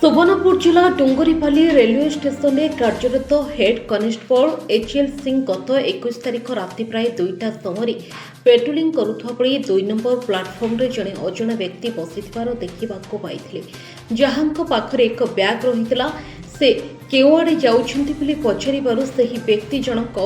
सुवर्णपुर जिला डुंगरीपाली railway station में कार्यरत हेड कनेस्टेबल एचएल सिंह गत 21 तारिख राति प्राय 2टा समय पेट्रोलिंग करुवा बेले 2 नंबर प्लाटफर्म रे जड़े अजणा व्यक्ति बसिथिबार देखिबाको पाइथिले। जहांको पाखरे एक बैग रहितला। से केउआडे जाउछंती बोली पचारिबारु सेही व्यक्ति जनक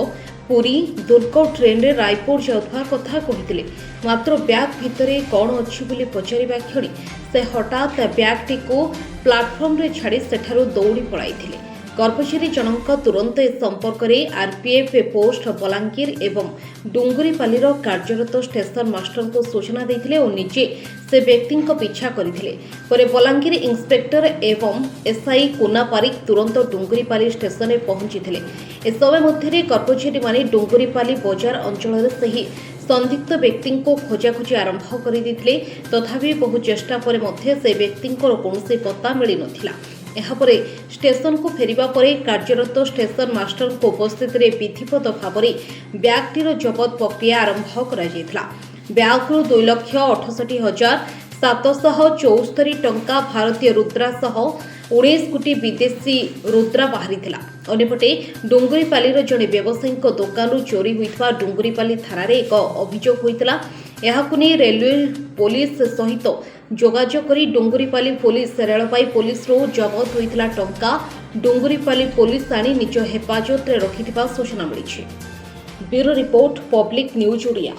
पुरी दुर्ग ट्रेन रे रायपुर जाउथवा कथा कहिथिले। मात्र बैग भितरे कौन अछि बोली पचारिबा क्षणी से हठात बैगटी को प्लाटफर्म रे छाड़ी सेठारु दौड़ी पळाइथिले। कर्मचारी जनक तुरंत ए संपर्क में आरपीएफ पोस्ट बलांगीर एवं डुंगरीपालीर कार्यरत स्टेशन मास्टर को सूचना देथिले और निजे से व्यक्ति पिछा करथिले। परे बलांगीर इंस्पेक्टर एवं एसआई कुना पारिक तुरंत डुंगरीपाली स्टेशन में पहुंचीथिले। ए समय मध्य कर्मचारी माने डुंगरीपाली बजार अंचल सही संदिग्ध व्यक्ति को खोजाखोजी आरंभ कर तथापि बहु चेष्टा पर मध्य से व्यक्ति कौनसी पत्ता मिल नथिला। एहापरे स्टेशन को फेरिबा परे कार्यरत स्टेशन मास्टर को उपस्थित विधिवत भाव में बैगटीर जबत प्रक्रिया आरंभ कर बैग्रु 2,68,774 टंका भारतीय रुद्रा सह 19 कोटी विदेशी रुद्रा बाहरी अंपटे डुंगरीपाली जड़े व्यवसायी दुकान चोरी होता डुंगरीपाली थाना एक अभियोग होता। रेलवे पुलिस सहित जोगाजोग करी डुंगरीपाली पुलिस रेलपाई पुलिस जबत होता टंका डुंगरीपाली पुलिस आनी निज हेफाजत रखिथिबा सूचना मिली। Bureau report public news Odia.